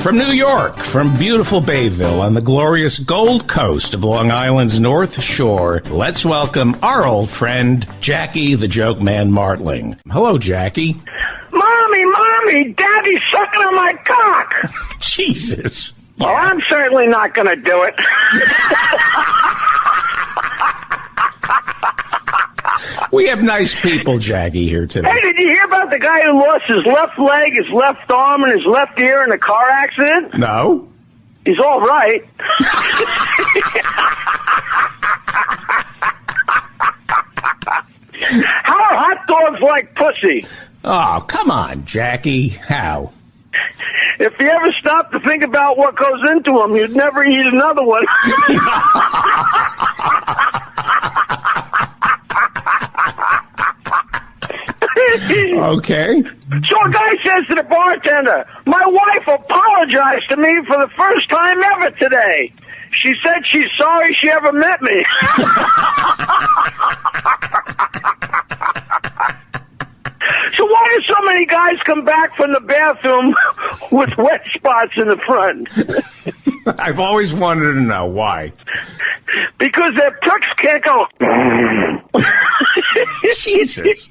From New York, from beautiful Bayville on the glorious Gold Coast of Long Island's North Shore, let's welcome our old friend, Jackie the Joke Man Martling. Hello, Jackie. Mommy, Daddy's sucking on my cock. Jesus. Well, I'm certainly not going to do it. We have nice people, Jackie, here today. Hey, did you hear about the guy who lost his left leg, his left arm, and his left ear in a car accident? No. He's all right. How are hot dogs like pussy? Oh, come on, Jackie. How? If you ever stop to think about what goes into them, you'd never eat another one. Okay. So a guy says to the bartender, "My wife apologized to me for the first time ever today. She said she's sorry she ever met me." So why do so many guys come back from the bathroom with wet spots in the front? I've always wanted to know why. Because their pricks can't go. Jesus.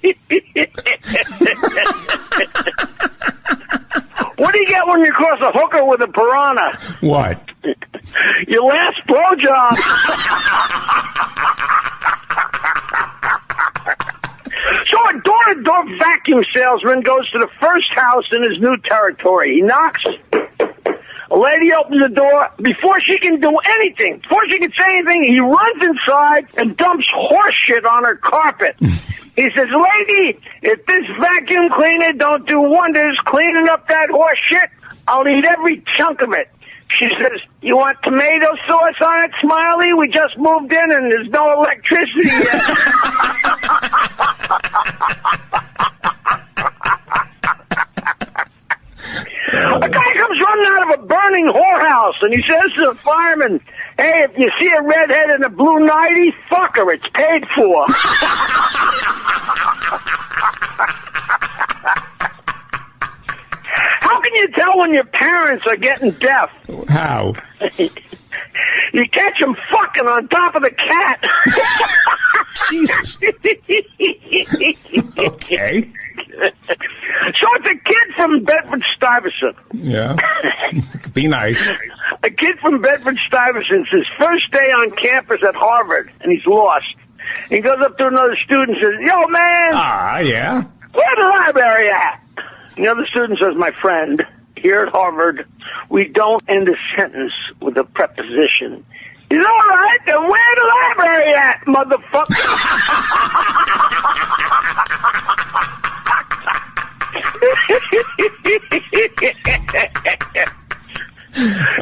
What do you get when you cross a hooker with a piranha? What? Your last blowjob. So a door-to-door vacuum salesman goes to the first house in his new territory. He knocks. A lady opens the door. Before she can do anything, before she can say anything, he runs inside and dumps horse shit on her carpet. He says, "Lady, if this vacuum cleaner don't do wonders cleaning up that horse shit, I'll eat every chunk of it." She says, "You want tomato sauce on it, Smiley? We just moved in and there's no electricity yet." A guy comes running out of a burning whorehouse and he says to the fireman, "Hey, if you see a redhead in a blue nightie, fuck her, it's paid for." How can you tell when your parents are getting deaf? How? You catch them fucking on top of the cat. Jesus. Okay. So it's a kid from Bedford-Stuyvesant. Yeah. Be nice. A kid from Bedford-Stuyvesant's his first day on campus at Harvard, and he's lost. He goes up to another student and says, "Yo, man, Yeah. where's the library at?" The other student says, "My friend, here at Harvard, we don't end a sentence with a preposition." He's all right, then where's the library at, motherfucker?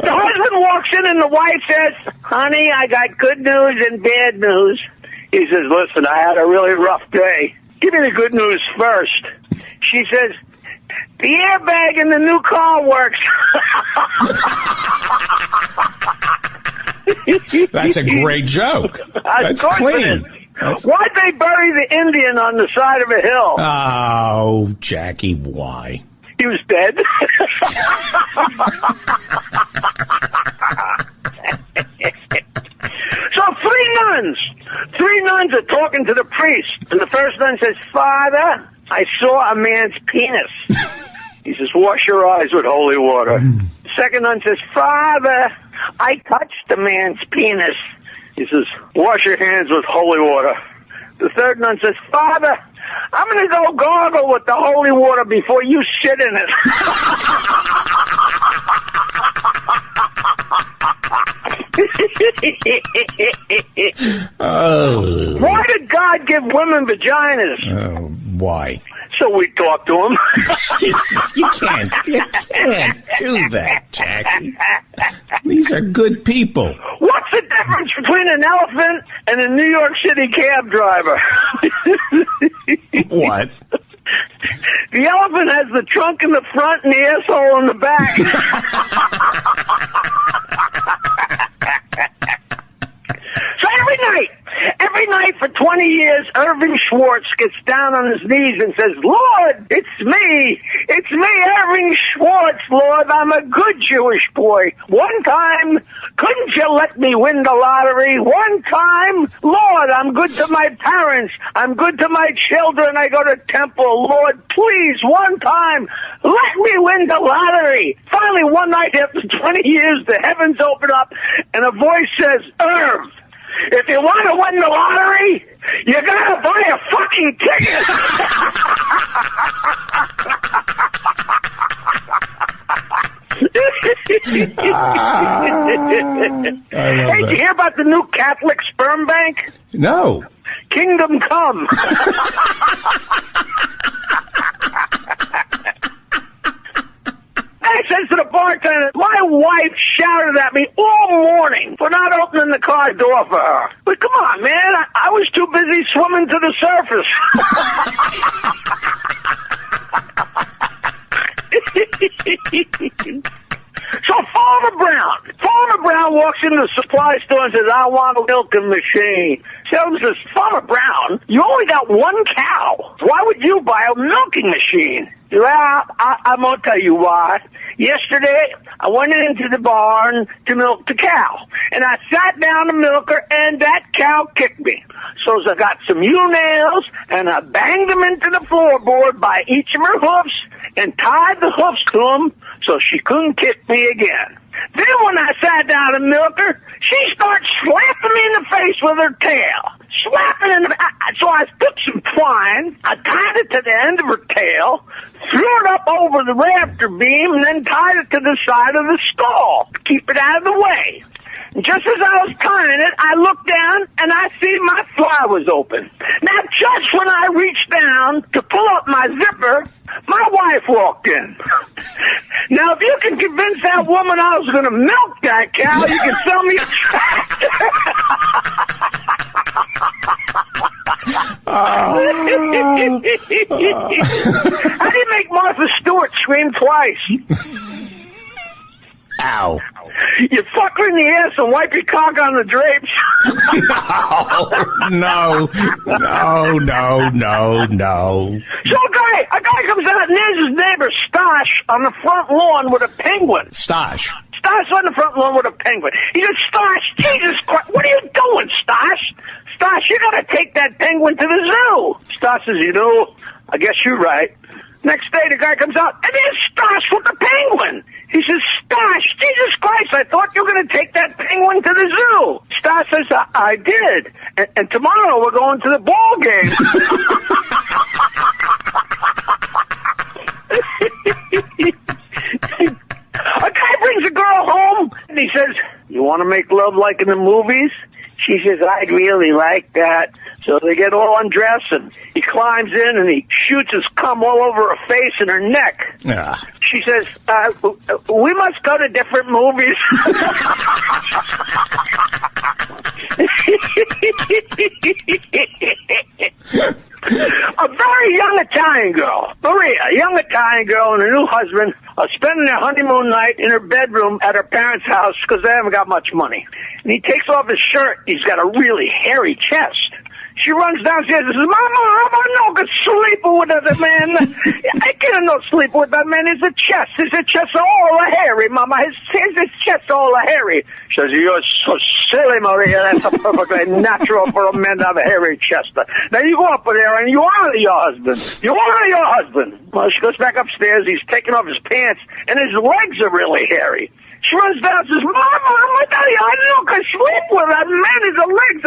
The husband walks in and the wife says, "Honey, I got good news and bad news." He says, "Listen, I had a really rough day. Give me the good news first." She says, "The airbag in the new car works." That's a great joke. That's clean. Why'd they bury the Indian on the side of a hill? Oh, Jackie, why? He was dead. So three nuns are talking to the priest, and the first nun says, "Father, I saw a man's penis." He says, "Wash your eyes with holy water." The second nun says, "Father, I touched the man's penis." He says, "Wash your hands with holy water." The third nun says, "Father, I'm going to go gargle with the holy water before you shit in it." Oh. Why did God give women vaginas? Oh, why? So we talked to him. Jesus, you can't do that, Jackie. These are good people. What's the difference between an elephant and a New York City cab driver? What? The elephant has the trunk in the front and the asshole in the back. So Every night for 20 years, Irving Schwartz gets down on his knees and says, Lord, it's me. It's me, Irving Schwartz, Lord. I'm a good Jewish boy. One time, couldn't you let me win the lottery? One time, Lord, I'm good to my parents. I'm good to my children. I go to temple. Lord, please, one time, let me win the lottery. Finally, one night after 20 years, the heavens open up and a voice says, Irv, if you want to win the lottery, you gotta buy a fucking ticket. Hey, did you hear about the new Catholic sperm bank? No. Kingdom Come. I says to the bartender, my wife shouted at me all morning for not opening the car door for her. But come on, man, I was too busy swimming to the surface. So Farmer Brown walks into the supply store and says, I want a milking machine. Salesman says, Farmer Brown, you only got one cow. Why would you buy a milking machine? Well, I'm going to tell you why. Yesterday, I went into the barn to milk the cow, and I sat down to milk her, and that cow kicked me. So I got some U-nails, and I banged them into the floorboard by each of her hoofs and tied the hoofs to them so she couldn't kick me again. Then when I sat down to milk her, she starts slapping me in the face with her tail. So I took some twine, I tied it to the end of her tail, threw it up over the rafter beam, and then tied it to the side of the stall to keep it out of the way. Just as I was tying it, I looked down, and I see my fly was open. Now, just when I reached down to pull up my zipper, my wife walked in. Now, if you can convince that woman I was going to milk that cow, you can sell me a tractor. How do you make Martha Stewart scream twice? Ow. You fuck her in the ass and wipe your cock on the drapes. No. So a guy comes out and there's his neighbor Stosh on the front lawn with a penguin. Stosh on the front lawn with a penguin. He says, Stosh, Jesus Christ, what are you doing, Stosh? Stosh, you gotta take that penguin to the zoo. Stosh says, I guess you're right. Next day, the guy comes out, and there's Stosh with the penguin. He says, Stosh, Jesus Christ, I thought you were going to take that penguin to the zoo. Stosh says, I did. And tomorrow we're going to the ball game. A guy brings a girl home, and he says, you want to make love like in the movies? She says, I'd really like that. So they get all undressed, and he climbs in, and he shoots his cum all over her face and her neck. Yeah. She says, we must go to different movies. A very young Italian girl, Maria, a young Italian girl and her new husband are spending their honeymoon night in her bedroom at her parents' house because they haven't got much money. And he takes off his shirt. He's got a really hairy chest. She runs downstairs and says, Mama, I'm not going to sleep with that man. I can't not sleep with that man. His chest all hairy, Mama. His chest all hairy. She says, you're so silly, Maria. That's perfectly natural for a man to have a hairy chest. Now you go up there and you honor your husband. Well, she goes back upstairs. He's taking off his pants and his legs are really hairy. She runs down and says, Mama, I'm telling you, I don't sleep with that man. His legs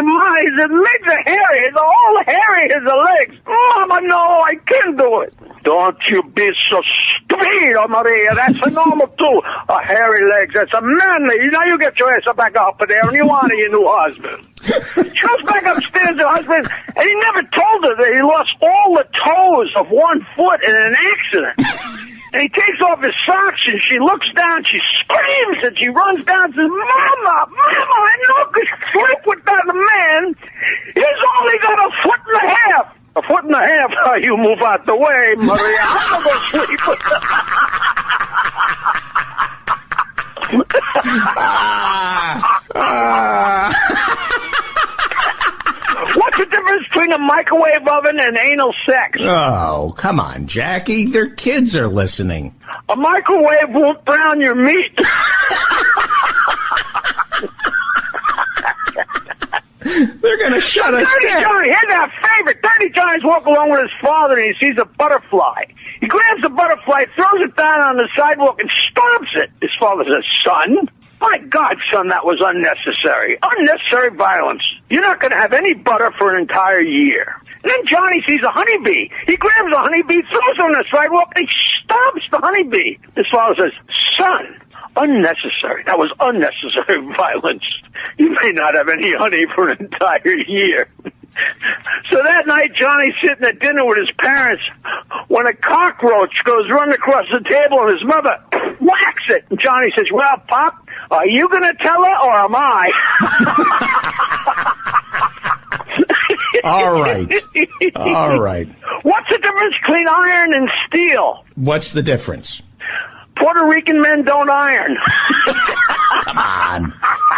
are hairy. He's all hairy, his legs. Mama, no, I can't do it. Don't you be so stupid, Maria. That's a normal, too. A hairy legs. That's a manly. Now you get your ass back up there and you honor your new husband. She goes back upstairs to her husband, and he never told her that he lost all the toes of one foot in an accident. And he takes off his socks, and she looks down, she screams, and she runs down and says, Mama, I know I sleep with that man. He's only got a foot and a half. A foot and a half? You move out the way, Maria. I'm not going to sleep with that. between a microwave oven and anal sex. Oh, come on, Jackie. Their kids are listening. A microwave won't brown your meat. They're going to shut us down. Johnny, here's our favorite. 30 Johnny's walking along with his father and he sees a butterfly. He grabs the butterfly, throws it down on the sidewalk, and stomps it. His father says, son? My God, son, that was unnecessary. Unnecessary violence. You're not going to have any butter for an entire year. And then Johnny sees a honeybee. He grabs the honeybee, throws it on the sidewalk, and stomps the honeybee. His father says, son, unnecessary. That was unnecessary violence. You may not have any honey for an entire year. So that night, Johnny's sitting at dinner with his parents when a cockroach goes running across the table and his mother whacks it. And Johnny says, well, Pop, are you going to tell her or am I? All right. All right. What's the difference between iron and steel? What's the difference? Puerto Rican men don't iron. Come on.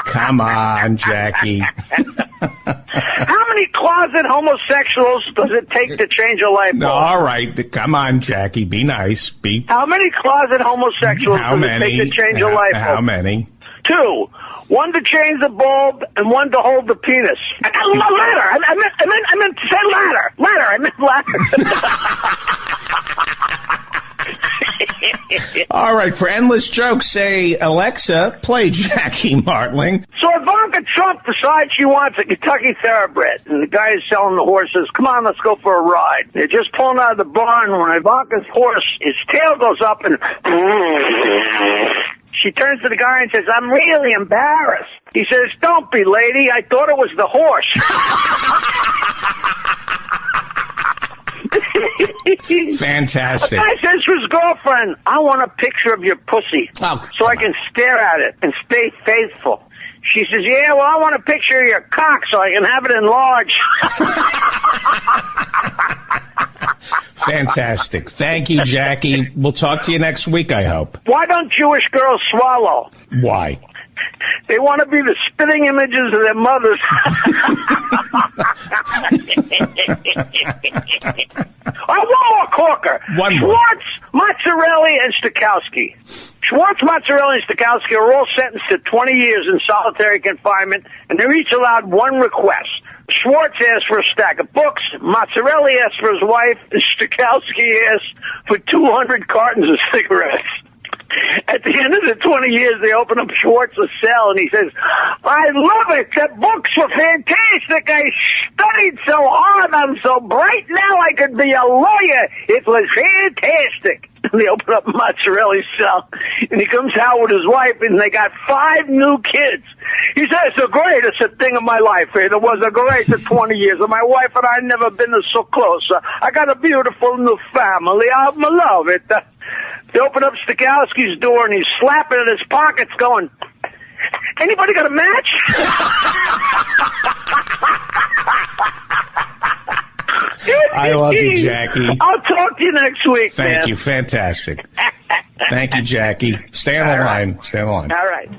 Come on, Jackie. How many closet homosexuals does it take to change a light bulb? No, all right. Come on, Jackie. Be nice. How many closet homosexuals does it take to change a light bulb? How many? 2. One to change the bulb and one to hold the penis. Ladder. I meant to say ladder. I meant ladder. All right, for endless jokes, say, Alexa, play Jackie Martling. So Ivanka Trump decides she wants a Kentucky Thoroughbred, and the guy is selling the horse says, come on, let's go for a ride. They're just pulling out of the barn when Ivanka's horse, his tail goes up and she turns to the guy and says, I'm really embarrassed. He says, don't be, lady. I thought it was the horse. Fantastic. A guy says to his girlfriend, I want a picture of your pussy so I can stare at it and stay faithful. She says, yeah, well, I want a picture of your cock so I can have it enlarged. Fantastic. Thank you, Jackie. We'll talk to you next week, I hope. Why don't Jewish girls swallow? Why? They want to be the spitting images of their mothers. One more corker. One more. Schwartz, Mozzarella, and Stokowski. Schwartz, Mozzarella, and Stokowski are all sentenced to 20 years in solitary confinement, and they're each allowed one request. Schwartz asked for a stack of books, Mozzarella asked for his wife, and Stokowski asked for 200 cartons of cigarettes. At the end of the 20 years, they open up Schwartz's cell, and he says, I love it. The books were fantastic. I studied so hard. I'm so bright. Now I could be a lawyer. It was fantastic. And they open up Mozzarella's cell, and he comes out with his wife, and they got 5 new kids. He says, it's the greatest thing of my life. It was the greatest 20 years. And my wife and I never been so close. I got a beautiful new family. I love it. They open up Stokowski's door, and he's slapping at his pockets going, anybody got a match? I love you, Jackie. I'll talk to you next week, Thank you. Fantastic. Thank you, Jackie. Stay on the line. Stay on the line. All right.